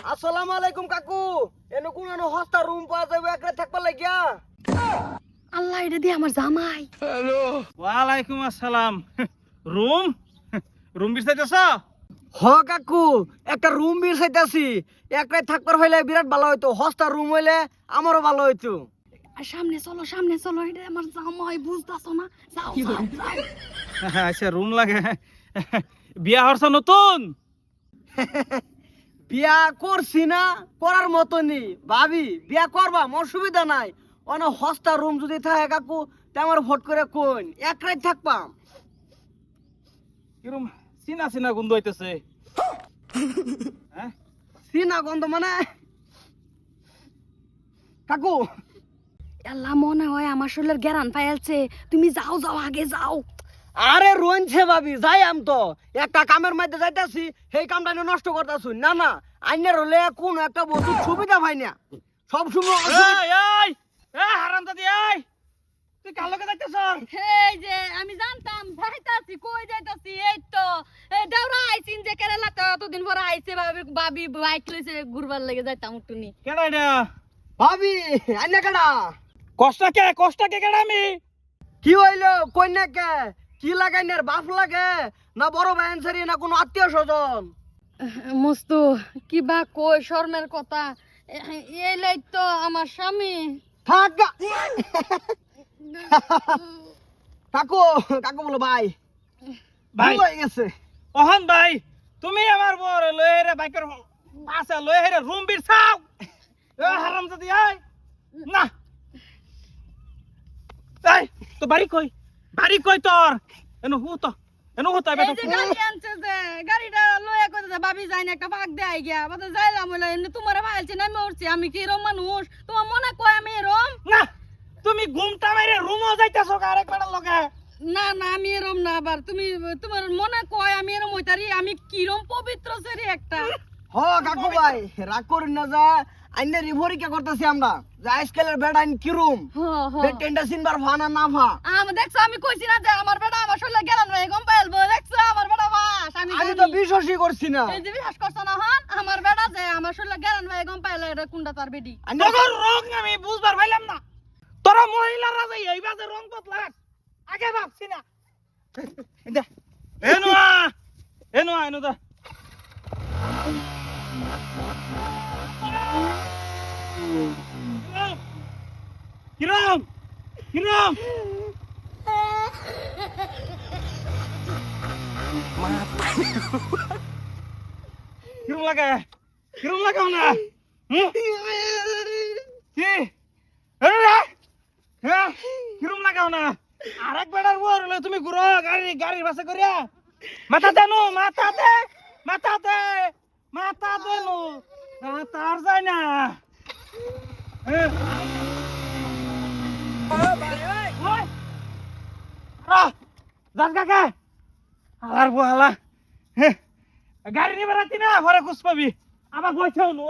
আসসালামু আলাইকুম কাকু। এনে কোন হস্তা রুম পাওয়া যাবে একরে থাকবার লাগিয়া? আল্লাহ এটা দিয়ে আমার জামাই। ওয়ালাইকুম আসসালাম। রুম রুম বিছাইতেছ? হ কাকু, একটা রুম বির চাইতাছি। একরে থাকবার হইলে বিরাট ভালো হইতো। হস্তা রুম হইলে আমারও ভালো হইতো। আর সামনে চলো এটা আমার জামাই, বুঝতাছো না? যাও যাও যাও। আচ্ছা রুম লাগে। বিয়া হরছ নতুন? বিয়া করছি না, করার মতনই ভাবি। বিয়া করবা অসুবিধা নাই। অন হস্তা রুম যদি থাকে কাকু, তে আমার ভোট করে কোন একরাই থাকবাম। কিরম চিনা চিনা গন্ধ হইতেছে। হ্যাঁ চিনা গন্ধ মানে কাকু, আল্লাহ মনে হয় আমার শরীরের জ্ঞান পাইলছে। তুমি যাও যাও আগে যাও। আরে রইনছে ভাবি, যাই আম তো একটা কামের মধ্যে যাইতাছি, সেই কামটা নিয়ে নষ্ট করতেছি। না না, আইনের হলে কোন একটা বস্তু সুবিধা পাই না, সব সময় হারামজাদি এই, তুই কার লগে যাইতেছ? এই যে আমি জানতাম যাইতাছি, কই যাইতাছি? এই তো দাওরা আইছিন যে কেরালাতে এতদিন পরে আইছে, ভাবি বাইক লইছে ঘুরবার লাগে যাইতাম টুনি। কেডা এটা? ভাবি আইনা কেডা? কষ্টকে কেডা আমি? কি হইলো কন্যাকে? কি লাগাইনের বাপ লাগে না বড় ভাই আনসারি না কোনো আত্মীয় স্বজন? মস্তু কিবা কই শর্মের কথা। এই লাই তো আমার স্বামী। থাক গা। কাকু কাকু বলো ভাই, ভাই হয়ে গেছে। ওহন ভাই, তুমি আমার বর লয়ে রে বাইকের পাশে লয়ে রে রুম বিছাও। হারামজাদি এই, না এই তো বাড়ি কই? বাড়ি কই তোর? এনো হুতো এই যে গাড়ি আনছে, যে গাড়িটা লয়ে কইতে ভাবি যাই না একটা ভাগ দেই গিয়া বলে যাইলাম হইলো এমনি তোমারে ভাইলছি না মরছি। আমি কি এরম মানুষ? তোমার মনে কয় আমি এরম? না তুমি ঘুমটা মেরে রুমও যাইতাছো আরেকবার লগে? না না আমি এরম না। আবার তুমি তোমার মনে কয় আমি এরম হইতারি? আমি কিরম পবিত্র সেরি একটা। হ কাকু ভাই, রাগ করেন না। যা আইনে রিভরিকা করতেছি আমরা, যে আজকালের বেড আইন কিরুম টেন্ডা সিনবার ভানা না ভা। আমি দেখছো, আমি কইছি না যে আমার বেটা আমার শরীরে গেলান ভাই গম পাইলবো। দেখছো আমার বেটা বাস আমি আমি তো বিশ্বাসই করছি না। এই যে বিশ্বাস করছো না হন? আমার বেটা যে আমার শরীরে গেলান ভাই গম পাইলো এটা কোনটা তার বেডি। তোর রং আমি বুঝবার পাইলাম না। তোরা মহিলারা যাই এই বাজে রং বদলাস, আগে ভাবছি না। এনো দা কিরম কিরম কিরম লাগে? কিরম লাগাও না? কি হ্যাঁ কিরম লাগাও না? আরেক বেড়ার বর হলে তুমি ঘুরো গাড়ির বাসে করিয়া। মাথা দেনু মাথা দে নু তার যায় না। যান কাকা আর বহালা গাড়ি নিয়ে বেড়াতি না, ঘরে খুঁজ পাবি। আবার বইছেও নু